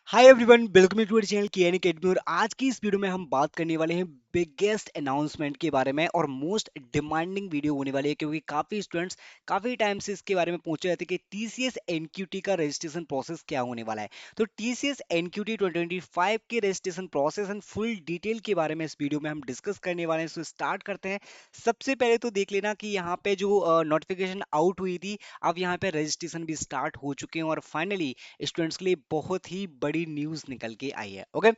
Hi everyone, welcome to our channel K N academy. और आज की इस वीडियो में हम बात करने वाले हैं बिगेस्ट अनाउंसमेंट के बारे में और मोस्ट डिमांडिंग वीडियो होने वाली है, क्योंकि काफी स्टूडेंट्स काफी टाइम से इसके बारे में पूछे रहते हैं कि टीसीएस एनक्यूटी का रजिस्ट्रेशन प्रोसेस क्या होने वाला है। तो टीसीएस एनक्यूटी 2025 के registration process and full detail के बारे में इस वीडियो में हम डिस्कस करने वाले हैं। सो स्टार्ट करते हैं। सबसे पहले तो देख लेना कि यहाँ पे जो नोटिफिकेशन आउट हुई थी, अब यहाँ पे रजिस्ट्रेशन भी स्टार्ट हो चुके हैं और फाइनली स्टूडेंट्स के लिए बहुत ही बड़ी न्यूज निकल के आई है। ओके,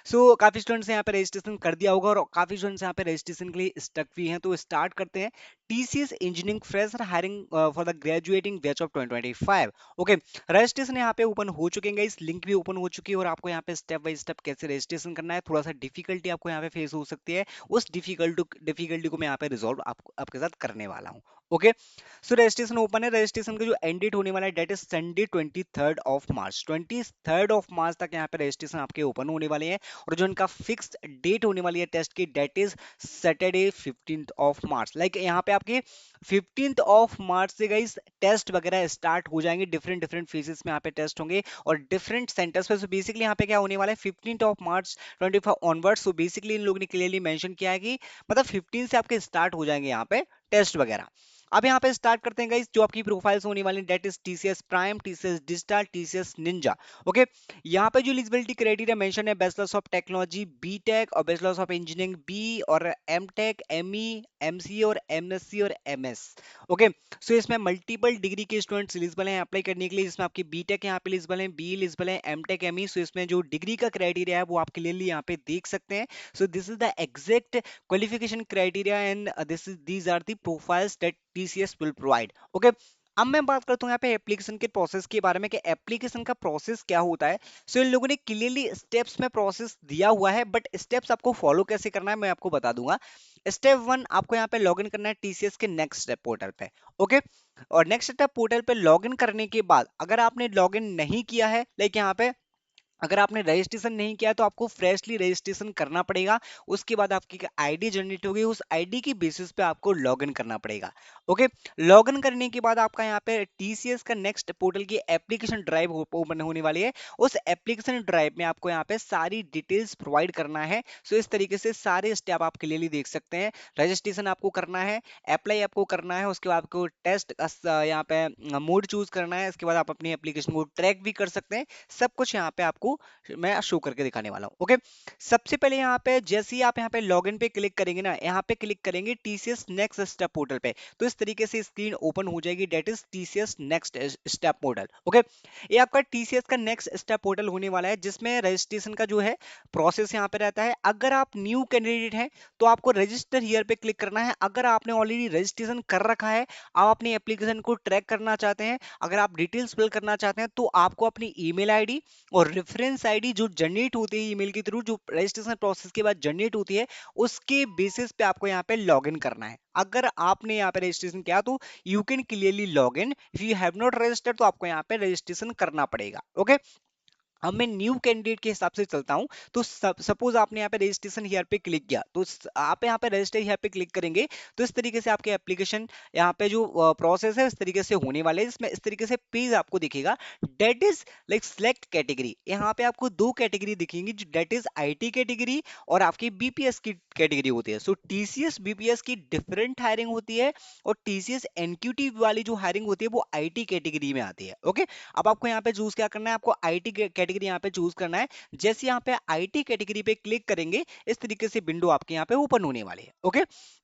सो काफी स्टूडेंट्स ने यहाँ पे रजिस्ट्रेशन कर दिया होगा और काफी स्टूडेंट्स यहाँ पे रजिस्ट्रेशन के लिए स्टक भी हैं। तो स्टार्ट करते हैं। TCS engineering fresher hiring for the graduating batch of 2025। Okay, registration यहाँ पे ओपन हो चुके हैं, इस लिंक भी ओपन हो चुकी है और आपको यहाँ पे स्टेप बाय स्टेप कैसे रजिस्ट्रेशन करना है, थोड़ा सा डिफिकल्टी आपको यहाँ पे फेस हो सकती है। उस डिफिकल्टी को मैं यहाँ पे रिजॉल्व आपके साथ करने वाला हूँ। ओके, सो रजिस्ट्रेशन ओपन है। रजिस्ट्रेशन का जो एंड डेट होने वाला है that is Sunday 23rd of March तक यहाँ पे रजिस्ट्रेशन आपके ओपन होने वाले हैं। और जो इनका फिक्स्ड डेट होने वाली है टेस्ट की, that is Saturday 15th of March. Like यहाँ पे आपके 15th ऑफ मार्च से गाइस टेस्ट वगैरह स्टार्ट हो जाएंगे। डिफरेंट डिफरेंट फेजेस में यहाँ पे टेस्ट होंगे और डिफरेंट सेंटर्स पे। सो बेसिकली यहाँ पे क्या होने वाला है, 15th of March 25 onward. So basically इन लोगों ने क्लियरली मेंशन किया है कि मतलब 15 से आपके स्टार्ट हो जाएंगे यहाँ पे टेस्ट वगैरह। अब यहाँ पे स्टार्ट करते हैं गाइस। जो आपकी प्रोफाइल्स होने वाली that is TCS prime, TCS digital, TCS ninja. Okay, यहाँ पे जो एलिजिबिलिटी क्राइटेरिया मेंशन है, बैचलर्स ऑफ टेक्नोलॉजी बीटेक और बैचलर्स ऑफ इंजीनियरिंग बी और एमटेक एमई एमसी और एमएससी और एमएस। ओके, सो इसमें मल्टीपल डिग्री के स्टूडेंट्स एलिजिबल हैं अप्लाई करने के लिए, जिसमें आपकी बीटेक यहाँ पे एलिजिबल है, बी एलिजिबल है, एमटेक एमई। सो इसमें जो डिग्री का क्राइटेरिया है वो आप क्लियरली यहाँ पे देख सकते हैं। So this is the exact qualification criteria and these are the profiles that TCS will provide. Okay, अब मैं बात करता हूँ यहाँ पे एप्लीकेशन के प्रोसेस के बारे में कि एप्लीकेशन का प्रोसेस क्या होता है। सो इन लोगों ने क्लियरली स्टेप्स में प्रोसेस दिया हुआ है, बट स्टेप्स आपको फॉलो कैसे करना है मैं आपको बता दूंगा। स्टेप वन, आपको यहाँ पे लॉगिन करना है टीसीएस के नेक्स्ट स्टेप पोर्टल पे। ओके, और नेक्स्ट स्टेप पोर्टल पे लॉगिन करने के बाद अगर आपने लॉगिन नहीं किया है, लाइक यहाँ पे अगर आपने रजिस्ट्रेशन नहीं किया तो आपको फ्रेशली रजिस्ट्रेशन करना पड़ेगा। उसके बाद आपकी आईडी जनरेट होगी, उस आईडी की बेसिस पे आपको लॉगिन करना पड़ेगा। ओके, लॉगिन करने के बाद आपका यहाँ पे टीसीएस का नेक्स्ट पोर्टल की एप्लीकेशन ड्राइव ओपन होने वाली है। उस एप्लीकेशन ड्राइव में आपको यहाँ पे सारी डिटेल्स प्रोवाइड करना है। सो इस तरीके से सारे स्टेप आप क्लियरली देख सकते हैं। रजिस्ट्रेशन आपको करना है, अप्लाई आपको करना है, उसके बाद आपको टेस्ट यहाँ पे मोड चूज करना है। इसके बाद आप अपनी एप्लीकेशन को ट्रैक भी कर सकते हैं। सब कुछ यहाँ पे आपको मैं शो करके दिखाने वाला हूँ। ओके, सबसे पहले यहाँ पे जैसे ही आप यहाँ पे लॉगिन पे क्लिक करेंगे ना, यहाँ पे क्लिक करेंगे टीसीएस नेक्स्ट स्टेप पोर्टल पे, तो इस तरीके से स्क्रीन ओपन हो जाएगी, that is TCS next step portal. Okay, ये आपका टीसीएस का नेक्स्ट स्टेप पोर्टल होने वाला है, जिसमें रजिस्ट्रेशन का जो है प्रोसेस यहाँ पे रहता है। अगर आप न्यू कैंडिडेट हैं तो आपको रजिस्टर हियर पे क्लिक करना है। अगर आपने ऑलरेडी रजिस्ट्रेशन कर रखा है, आप अपनी एप्लीकेशन को ट्रैक करना चाहते हैं, अगर आप डिटेल्स फिल करना चाहते हैं, तो आपको अपनी ईमेल आईडी और रेफरेंस आईडी जो जनरेट होती है ईमेल के थ्रू, जो रजिस्ट्रेशन प्रोसेस के बाद जनरेट होती है, उसके बेसिस पे आपको यहाँ पे लॉगिन करना है। अगर आपने यहाँ पे रजिस्ट्रेशन किया तो you can clearly log in. If you have not registered तो आपको यहाँ पे रजिस्ट्रेशन करना पड़ेगा। ओके, अब मैं न्यू कैंडिडेट के हिसाब से चलता हूं। तो सपोज आपने यहाँ पे रजिस्ट्रेशन हियर पे क्लिक किया, तो आप यहाँ पे रजिस्टर हियर पे क्लिक करेंगे तो इस तरीके से आपके एप्लीकेशन यहाँ पे जो प्रोसेस है इस तरीके से होने वाले हैं, जिसमें इस तरीके से पेज आपको दिखेगा। That is like select category. यहाँ पे आपको दो कैटेगरी दिखेंगी, जो डेट इज आईटी कैटेगरी और आपकी बीपीएस की कैटेगरी होती है। सो टीसीएस बीपीएस की डिफरेंट हायरिंग होती है और टीसीएस एनक्यूटी वाली जो हायरिंग होती है वो आईटी कैटेगरी में आती है। ओके, अब आपको यहाँ पे चूज क्या करना है, आपको आईटी कैटेगरी यहाँ पे चूज करना है। जैसे यहाँ पे आईटी कैटेगरी पे क्लिक करेंगे, इस तरीके से विंडो आपके यहाँ पे ओपन होने वाली है। ओके,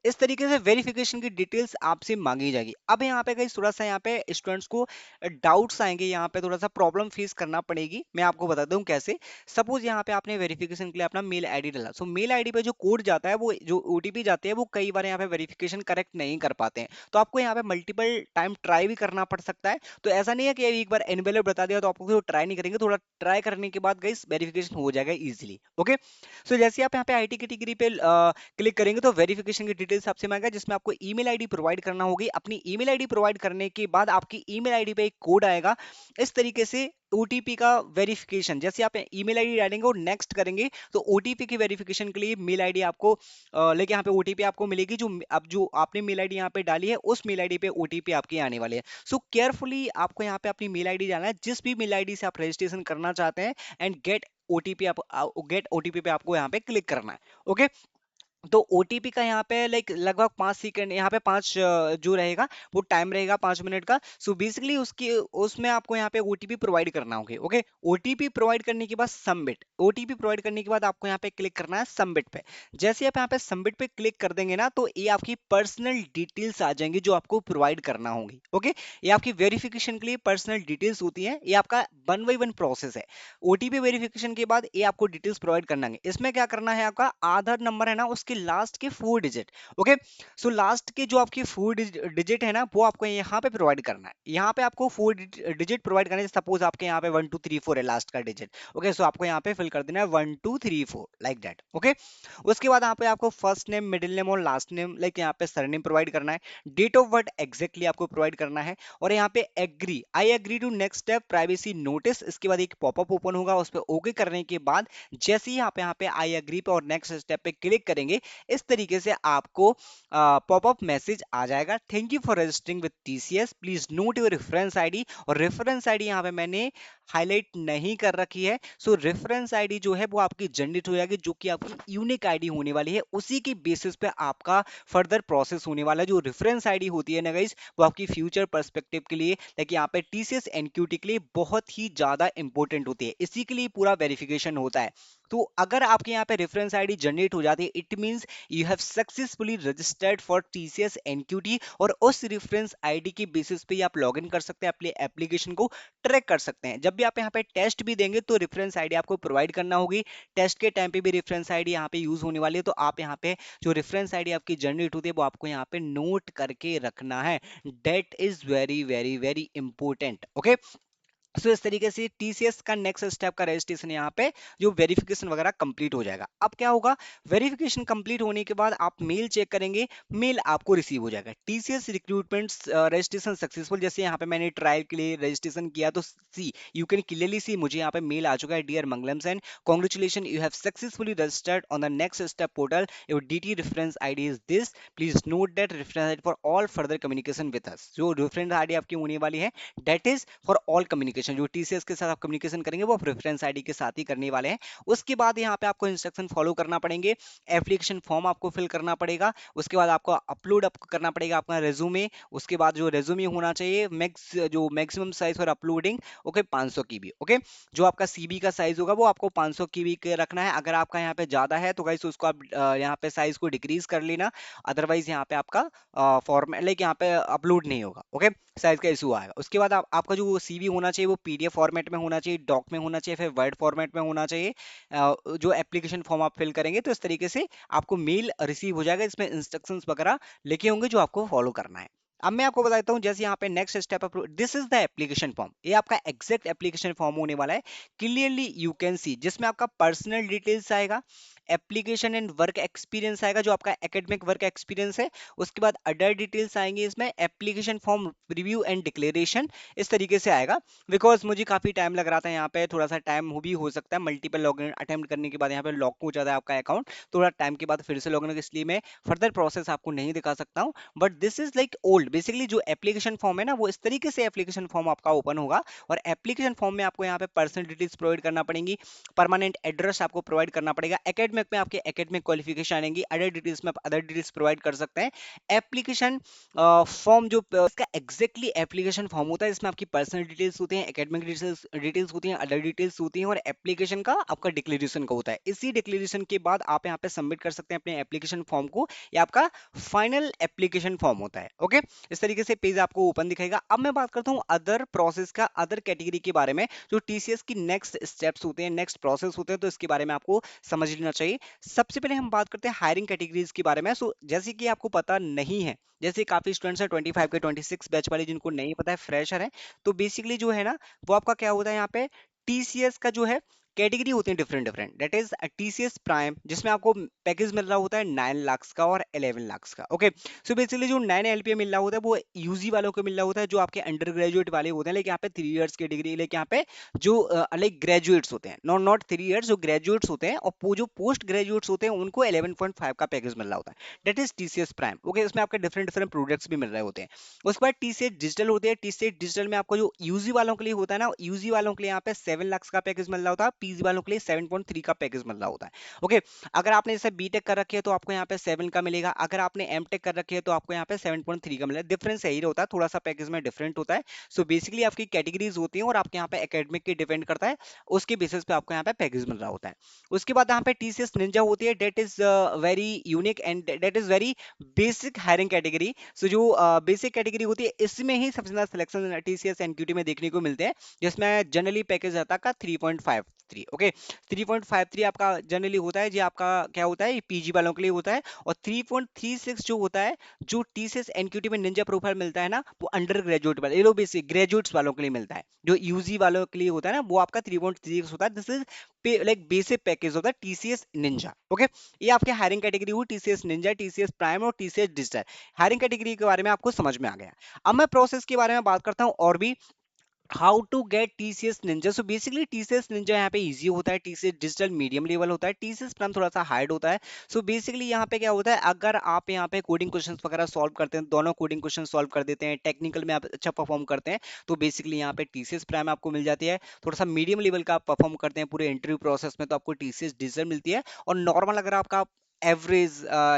इस तरीके से वेरिफिकेशन की डिटेल्स आपसे मांगी जाएगी। अब यहाँ पे गाइस थोड़ा सा यहाँ पे स्टूडेंट्स को डाउट्स आएंगे, यहाँ पे थोड़ा सा प्रॉब्लम फेस करना पड़ेगी। मैं आपको बता दूं कैसे। सपोज यहाँ पे आपने वेरिफिकेशन के लिए अपना मेल आईडी डाला, सो मेल आईडी पे जो कोड जाता है, वो जो ओटीपी जाते हैं, वो कई बार यहाँ पे वेरिफिकेशन करेक्ट नहीं कर पाते हैं। तो आपको यहाँ पे मल्टीपल टाइम ट्राई भी करना पड़ सकता है। तो ऐसा नहीं है कि एक बार एनवेलप बता दिया तो आपको ट्राई नहीं करेंगे, थोड़ा ट्राई करने के बाद गाइस वेरिफिकेशन हो जाएगा इजीली। ओके, सो जैसे आप यहाँ पे आईटी कैटेगरी पे क्लिक करेंगे तो वेरिफिकेशन की डिटेल्स आपसे मांगेगा, जिसमें आपको ईमेल आईडी प्रोवाइड करना होगी। अपनी ईमेल आईडी प्रोवाइड करने के बाद आपकी ईमेल आईडी पे एक कोड आएगा। इस तरीके से ओटीपी का वेरिफिकेशन, जैसे आप ईमेल आईडी डालेंगे और नेक्स्ट करेंगे तो ओटीपी की वेरिफिकेशन के लिए मेल आईडी आपको लेके यहाँ पे ओटीपी आपको मिलेगी, जो अब जो आपने मेल आईडी यहाँ पे डाली है उस मेल आईडी पे ओटीपी आपके आने वाले हैं। सो केयरफुली आपको यहाँ पे अपनी मेल आईडी डालना है, जिस भी मेल आईडी से आप रजिस्ट्रेशन करना चाहते हैं, एंड गेट ओटीपी, आप गेट ओटीपी पे आपको यहाँ पे क्लिक करना है। ओके, तो ओटीपी का यहाँ पे लाइक लगभग 5 सेकंड, यहाँ पे 5 जो रहेगा वो टाइम रहेगा 5 मिनट का। सो बेसिकली उसकी उसमें आपको यहाँ पे ओटीपी प्रोवाइड करना होगा। ओके, ओटीपी प्रोवाइड करने के बाद सबमिट, ओटीपी प्रोवाइड करने के बाद आपको यहाँ पे क्लिक करना है सबमिट पे। जैसे आप यहाँ पे सबमिट पे क्लिक कर देंगे ना, तो ये आपकी पर्सनल डिटेल्स आ जाएंगी जो आपको प्रोवाइड करना होगी। ओके, ये आपकी वेरिफिकेशन के लिए पर्सनल डिटेल्स होती है, ये आपका 1 बाय 1 प्रोसेस है। ओटीपी वेरिफिकेशन के बाद ये आपको डिटेल्स प्रोवाइड करना है। इसमें क्या करना है, आपका आधार नंबर है ना, उसके लास्ट के 4 डिजिट। ओके, सो लास्ट के जो आपकी 4 डिजिट है ना, वो आपको यहाँ पे प्रोवाइड करना है। यहाँ पे आपको 4 डिजिट प्रोवाइड करना है। सपोज आपके यहाँ पे 1234 है लास्ट का डिजिट। ओके, सो आपको यहाँ पे फिल कर देना है 1234 लाइक दैट। ओके, उसके बाद यहाँ पे आपको फर्स्ट नेम, मिडिल नेम और लास्ट नेम, लाइक यहाँ पे सरनेम प्रोवाइड करना है। डेट ऑफ बर्थ एग्जैक्टली आपको प्रोवाइड करना है, और यहाँ पे agree, I agree to next step privacy notice. इसके बाद एक पॉपअप ओपन होगा, उस पर ओके करने के बाद जैसे ही आप यहाँ पे आई एग्री पे और नेक्स्ट स्टेप पे क्लिक करेंगे, इस तरीके से आपको पॉपअप मैसेज आ जाएगा, thank you for registering with TCS, please not your reference ID. और रेफरेंस आईडी यहाँ पे मैंने हाईलाइट नहीं कर रखी है। सो रेफरेंस आईडी जो है वो आपकी जनरेट हो जाएगी, जो कि आपकी यूनिक आईडी होने वाली है। उसी की बेसिस पे आपका फर्दर प्रोसेस होने वाला है। जो रेफरेंस आईडी होती है ना गाइस, वो आपकी फ्यूचर पर्सपेक्टिव के लिए, लाइक यहाँ पे टीसीएस एनक्यूटी के लिए बहुत ही ज्यादा इंपॉर्टेंट होती है। इसी के लिए पूरा वेरिफिकेशन होता है। तो अगर आपके यहाँ पे रेफरेंस आईडी जनरेट हो जाती है, it means you have successfully registered for TCS NQT, और उस रेफरेंस आईडी की बेसिस पे आप लॉगिन कर सकते हैं, अपने एप्लीकेशन को ट्रैक कर सकते हैं। जब भी आप यहाँ पे टेस्ट भी देंगे तो रेफरेंस आईडी आपको प्रोवाइड करना होगी। टेस्ट के टाइम पे भी रेफरेंस आईडी यहाँ पे यूज होने वाली है, तो आप यहाँ पे जो रेफरेंस आईडी आपकी जनरेट होती है वो आपको यहाँ पे नोट करके रखना है। That is very very very important. Okay, so इस तरीके से टीसीएस का नेक्स्ट स्टेप का रजिस्ट्रेशन यहाँ पे जो वेरिफिकेशन वगैरह कंप्लीट हो जाएगा। अब क्या होगा, वेरिफिकेशन कंप्लीट होने के बाद आप मेल चेक करेंगे, मेल आपको रिसीव हो जाएगा, टीसीएस रिक्रूटमेंट रजिस्ट्रेशन सक्सेसफुल। जैसे यहाँ पे मैंने ट्रायल के लिए रजिस्ट्रेशन किया, तो see you can clearly see मुझे यहाँ पे मेल आ चुका है, dear Mangalam Sen, congratulation, you have successfully registered on the next step portal, your DT reference ID is this, please note that reference ID for all further communication with us. जो reference ID आपकी होने वाली है, that is for all communication, जो TCS के साथ आप communication करेंगे वो आप रेफरेंस आईडी के साथ ही करने वाले हैं। उसके बाद यहाँ पे आपको इंस्ट्रक्शन फॉलो करना पड़ेंगे, एप्लीकेशन फॉर्म आपको फिल करना पड़ेगा, उसके बाद आपको अपलोड करना पड़ेगा अपना रेज्यूमे। उसके बाद जो रेज्यूमे होना चाहिए मैक्स, जो maximum size for uploading, okay 500 की। ओके, जो आपका सीबी का साइज होगा वो आपको 500 की के रखना है। अगर आपका यहाँ पे ज्यादा है तो गाइस उसको आप यहाँ पे साइज को डिक्रीज कर लेना, अदरवाइज यहाँ पे आपका फॉर्मेट लाइक यहाँ पे अपलोड नहीं होगा। ओके, साइज का इशू आएगा। उसके बाद आपका जो सीवी होना चाहिए वो पीडीएफ फॉर्मेट में होना चाहिए, डॉक में होना चाहिए, फिर वर्ड फॉर्मेट में होना चाहिए। जो एप्लीकेशन फॉर्म आप फिल करेंगे तो इस तरीके से आपको मेल रिसीव हो जाएगा, इसमें इंस्ट्रक्शंस वगैरह लिखे होंगे जो आपको फॉलो करना है। अब मैं आपको बताता हूँ, जैसे यहाँ पे next step, this is the application form, ये आपका एग्जैक्ट एप्लीकेशन फॉर्म होने वाला है। क्लियरली यू कैन सी, जिसमें आपका पर्सनल डिटेल्स आएगा, एप्लीकेशन एंड वर्क एक्सपीरियंस आएगा, जो आपका एकेडमिक वर्क एक्सपीरियंस है। उसके बाद अदर डिटेल्स आएंगे, इसमें application form review and declaration, इस तरीके से आएगा। बिकॉज मुझे काफी टाइम लग रहा था, यहाँ पे थोड़ा सा टाइम भी हो सकता है, मल्टीपल लॉगिन अटेम्प्ट करने के बाद यहाँ पे लॉक हो जाता है आपका अकाउंट, थोड़ा टाइम के बाद फिर से लॉगिन, इसलिए मैं फर्दर प्रोसेस आपको नहीं दिखा सकता हूँ। But this is like old, basically जो एप्लीकेशन फॉर्म है ना, वो इस तरीके से एप्लीकेशन फॉर्म आपका ओपन होगा। और एप्लीकेशन फॉर्म में आपको यहाँ पे पर्सनल डिटेल्स प्रोवाइड करना पड़ेंगी, परमानेंट एड्रेस आपको प्रोवाइड करना पड़ेगा, एकेडमिक में आपके एकेडमिक क्वालिफिकेशन आएंगी, अदर डिटेल्स में आप अदर डिटेल्स प्रोवाइड कर सकते हैं। एप्लीकेशन फॉर्म जो इसका एग्जैक्टली एप्लीकेशन फॉर्म होता है, इसमें आपकी पर्सनल डिटेल्स होती हैं, एकेडमिक डिटेल्स होती हैं, अदर डिटेल्स होती हैं, और एप्लीकेशन का आपका डिक्लेरेशन का होता है। इसी डिक्लेरेशन के बाद आप यहाँ पे सबमिट कर सकते हैं अपने एप्लीकेशन फॉर्म को, ये आपका फाइनल एप्लीकेशन फॉर्म होता है। ओके, इस तरीके से पेज आपको ओपन दिखाएगा। अब मैं बात करता हूँ अदर प्रोसेस का, अदर कैटेगरी के बारे में, जो टीसीएस की नेक्स्ट स्टेप्स होते हैं, नेक्स्ट प्रोसेस होते हैं, तो इसके बारे में आपको समझ लेना चाहिए। सबसे पहले हम बात करते हैं हायरिंग कैटेगरीज के बारे में। सो जैसे कि आपको पता नहीं है, जैसे काफी स्टूडेंट्स हैं 25 के 26 बैच वाले, जिनको नहीं पता है, फ्रेशर है, तो बेसिकली जो है ना, वो आपका क्या होता है यहाँ पे, टीसीएस का जो है कैटेगरी होती है different different, that is TCS prime, जिसमें आपको पैकेज मिल रहा होता है 9 लाख का और 11 लाख का। ओके, सो बेसिकली जो 9 LPA मिल रहा होता है वो यूजी वालों को मिल रहा होता है, जो आपके अंडर ग्रेजुएट वाले होते हैं, लाइक यहाँ पे 3 इयर्स की डिग्री, लाइक यहाँ पे जो लाइक ग्रेजुएट्स होते हैं, नॉट नॉट 3 इयर्स, जो ग्रेजुएट्स होते हैं और जो पोस्ट ग्रेजुएट्स होते हैं उनको 11.5 का पैकेज मिल रहा होता है, that is TCS prime. Okay, इसमें आपके डिफरेंट डिफरेंट प्रोडक्ट्स भी मिल रहे होते हैं। उसके बाद टीसीएस डिजिटल होती है, टीसीएस डिजिटल में आपको जो यूजी वालों के लिए होता है ना, यूजी वालों के लिए यहाँ पे 7 लाख का पैकेज मिल रहा होता है, पीजी वालों के लिए 7.3 का पैकेज मिल रहा होता है। ओके, अगर आपने जैसे बीटेक कर रखी है तो आपको यहाँ पे 7 का मिलेगा, अगर आपने एमटेक कर रखी है तो आपको यहाँ पे 7.3 का मिलेगा, डिफरेंस यही होता है, थोड़ा सा पैकेज में डिफरेंट होता है। सो बेसिकली आपकी कैटेगरीज होती हैं और आपके यहाँ पे एकेडमिक की डिपेंड करता है, उसके बेसिस पे आपको यहाँ पे पैकेज मिल रहा होता है। उसके बाद यहाँ पे टीसीएस निंजा होती है, that is very unique and that is very basic hiring category. So जो बेसिक कैटेगरी होती है इसमें ही सबसे ज्यादा सिलेक्शन टीसीएस एनक्यूटी में देखने को मिलते हैं, जिसमें जनरली पैकेज रहता है का 3.53। ओके, 3.53 आपका जनरली होता है, जो आपका क्या होता है पीजी वालों के लिए होता है, और 3.36 जो होता है, जो टीसीएस एनक्यूटी में निंजा प्रोफाइल मिलता है ना, वो अंडर ग्रेजुएट वाले, ये लो बेसिक ग्रेजुएट्स वालों के लिए मिलता है। जो यूजी वालों के लिए होता है ना, वो आपका 3.36 होता है, this is like basic package होता है टीसीएस निंजा। ओके, ये आपके हायरिंग कैटेगरी हुई टीसीएस निंजा, टीसीएस प्राइम और टीसीएस डिजिटल। हायरिंग कैटेगरी के बारे में आपको समझ में आ गया। अब मैं प्रोसेस के बारे में बात करता हूं और भी, how to get TCS ninja. So basically TCS ninja यहाँ पे इजी होता है, टीसीएस डिजिटल मीडियम लेवल होता है, टीसीएस प्राइम थोड़ा सा हार्ड होता है। सो बेसिकली यहाँ पे क्या होता है, अगर आप यहाँ पे कोडिंग क्वेश्चंस वगैरह सॉल्व करते हैं, दोनों कोडिंग क्वेश्चन सॉल्व कर देते हैं, टेक्निकल में आप अच्छा परफॉर्म करते हैं, तो बेसिकली यहाँ पे टीसीएस प्राइम आपको मिल जाती है। थोड़ा सा मीडियम लेवल का आप परफॉर्म करते हैं पूरे इंटरव्यू प्रोसेस में, तो आपको टीसीएस डिजिटल मिलती है। और नॉर्मल अगर आपका एवरेज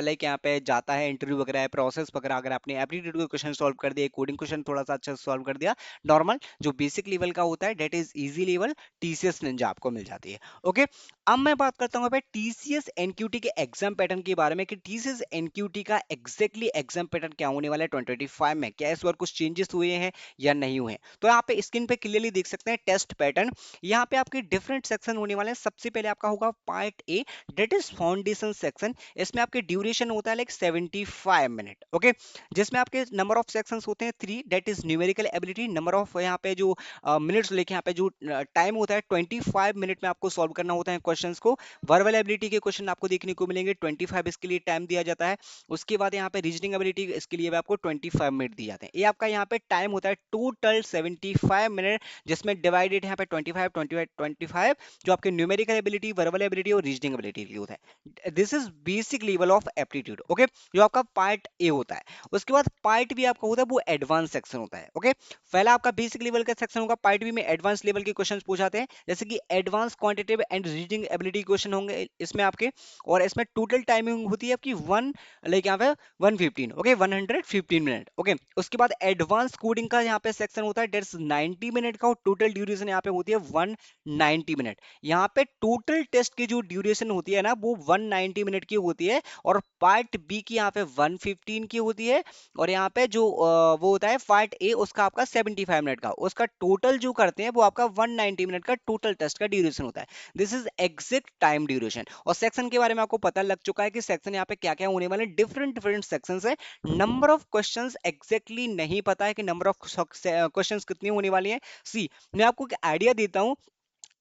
लाइक यहाँ पे जाता है इंटरव्यू वगैरह प्रोसेस वगैरह, अगर आपने एप्टीट्यूड के क्वेश्चन सॉल्व कर दिया, कोडिंग क्वेश्चन थोड़ा सा अच्छा सॉल्व कर दिया, नॉर्मल जो बेसिक लेवल का होता है that is easy level, TCS ninja आपको मिल जाती है। ओके, अब मैं बात करता हूँ टीसीएस एनक्यूटी के एग्जाम पैटर्न के बारे में, कि टीसीएस एनक्यूटी का एग्जैक्टली एग्जाम पैटर्न क्या होने वाला है 2025 में, क्या इस बार कुछ चेंजेस हुए हैं या नहीं हुए हैं। तो यहाँ पे स्क्रीन पे क्लियरली देख सकते हैं टेस्ट पैटर्न, यहाँ पे आपके डिफरेंट सेक्शन होने वाले हैं। सबसे पहले आपका होगा part A, that is foundation section, इसमें आपके ड्यूरेशन होता है लाइक 75 मिनट। ओके, जिसमें आपके नंबर ऑफ सेक्शंस होते हैं 3, that is numerical ability, number of यहाँ पे जो मिनट्स लेके यहाँ पे जो टाइम होता है 25 मिनट में आपको सॉल्व करना होता है क्वेश्चंस को। वर्बल एबिलिटी के क्वेश्चन आपको देखने को मिलेंगे 25, इसके लिए टाइम दिया जाता है। उसके बाद यहाँ पे रीजनिंग एबिलिटी, इसके लिए भी आपको 25 मिनट दिए जाते हैं। ये आपका यहाँ पे टाइम होता है टोटल 75 मिनट, जिसमें डिवाइडेड यहाँ पे 25 जो आपके न्यूमेरिकल एबिलिटी, वर्बल एबिलिटी और रीजनिंग एबिलिटी के लिए होता है। This is basic level of aptitude. Okay, जो आपका पार्ट ए होता है। उसके बाद पार्ट बी आपका होता है, वो एडवांस सेक्शन होता है। ओके, पहला आपका बेसिक लेवल का सेक्शन होगा, पार्ट बी में एडवांस लेवल के क्वेश्चंस पूछाते हैं, जैसे कि advance quantitative and reasoning ability question होंगे इसमें आपके, और इसमें टोटल टाइमिंग होती है आपकी 1 लाइक यहाँ पे 115। Okay, 115 minute. ओके, उसके बाद एडवांस कोडिंग का यहाँ पे सेक्शन होता है, डेट्स 90 मिनट का, और टोटल ड्यूरेशन यहाँ पे होती है 190 मिनट। यहाँ पे टोटल टेस्ट की जो ड्यूरेशन होती है ना, वो 190 मिनट की होती है, और पार्ट बी की यहाँ पे 115 की होती है, और यहाँ पे जो वो होता है पार्ट ए, उसका आपका 75 मिनट का, उसका टोटल जो करते हैं वो आपका 190 मिनट का टोटल टेस्ट का ड्यूरेशन होता है। This is exact time duration. और सेक्शन के बारे में आपको पता लग चुका है कि सेक्शन यहाँ पे क्या क्या होने वाले, डिफरेंट डिफरेंट सेक्शन है। नंबर ऑफ क्वेश्चन एग्जैक्टली नहीं पता है कि नंबर ऑफ क्वेश्चन कितनी होने वाली है। सी, मैं आपको एक आइडिया देता हूँ,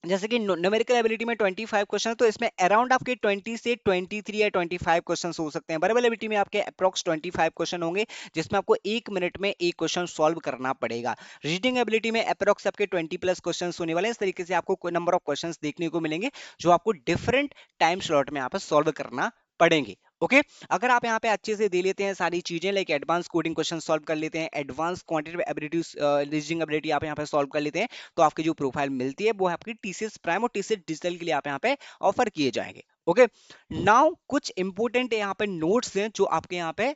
जैसे कि न्यूमेरिकल एबिलिटी में 25 क्वेश्चन, तो इसमें अराउंड आपके 20 से 23 या 25 क्वेश्चन हो सकते हैं। वर्बल एबिलिटी में आपके अप्रॉक्स 25 क्वेश्चन होंगे, जिसमें आपको 1 मिनट में एक क्वेश्चन सॉल्व करना पड़ेगा। रीडिंग एबिलिटी में अप्रॉक्स आपके 20 प्लस क्वेश्चन होने वाले हैं। इस तरीके से आपको नंबर ऑफ क्वेश्चन देखने को मिलेंगे, जो आपको डिफरेंट टाइम स्लॉट में यहाँ पर सॉल्व करना पड़ेंगे। ओके, अगर आप यहाँ पे अच्छे से दे लेते हैं सारी चीजें, like advance coding question solve कर लेते हैं, advance quantitative abilities reasoning ability आप यहाँ पे सॉल्व कर लेते हैं, तो आपकी जो प्रोफाइल मिलती है वो आपकी टीसीएस प्राइम और टीसीएस डिजिटल के लिए आप यहाँ पे ऑफर किए जाएंगे। ओके, नाउ कुछ इंपोर्टेंट यहाँ पे नोट्स हैं जो आपके यहाँ पे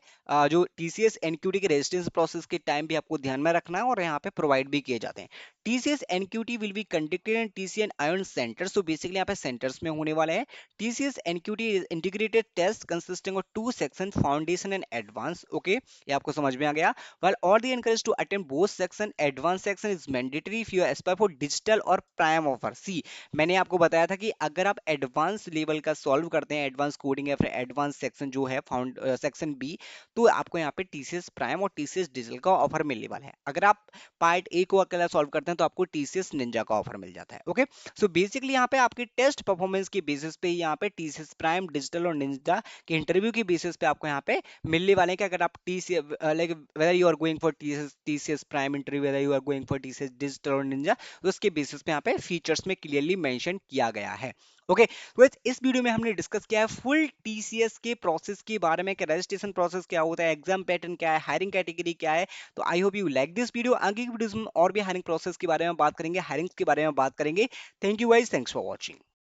जो टीसीएस एनक्यूटी के रेजिस्टेंस प्रोसेस के टाइम भी आपको ध्यान में रखना है, और यहाँ पे प्रोवाइड भी किए जाते हैं। TCS NQT will be conducted in TCS iON centres, तो बेसिकली यहाँ पे सेंटर्स में होने वाले हैं। TCS NQT is integrated test consisting of 2 section, foundation and advance. Okay, ये आपको समझ में आ गया। While all the encouraged to attend both section, advanced section is mandatory if you aspire for digital और prime offer। सी, मैंने आपको बताया था कि अगर आप एडवांस लेवल का सॉल्व करते हैं एडवांस कोडिंग या फिर एडवांस सेक्शन जो है फाउंड सेक्शन बी, तो आपको यहाँ पे टीसीएस प्राइम और टीसीएस डिजिटल का ऑफर मिलने वाला है। अगर आप पार्ट ए को अकेला सॉल्व करते हैं तो आपको टीसीएस निंजा का ऑफर मिल जाता है। ओके, सो बेसिकली यहाँ पे आपके टेस्ट परफॉर्मेंस के बेसिस पे यहाँ पे टीसीएस प्राइम डिजिटल और निंजा के इंटरव्यू के बेसिस पे आपको यहाँ पे मिलने वाले हैं कि अगर आप TCS like whether you are going for TCS prime interview, whether you are going for TCS digital और निंजा, तो उसके बेसिस पे यहाँ पे फीचर्स में क्लियरली मेंशन किया गया है। ओके, तो इस वीडियो में हमने डिस्कस किया है फुल टीसीएस के प्रोसेस के बारे में कि रजिस्ट्रेशन प्रोसेस क्या होता है, एग्जाम पैटर्न क्या है, हायरिंग कैटेगरी क्या है। तो I hope you like this video. आगे की वीडियोस में और भी हायरिंग प्रोसेस के बारे में बात करेंगे, हायरिंग के बारे में बात करेंगे। Thank you guys, thanks for watching.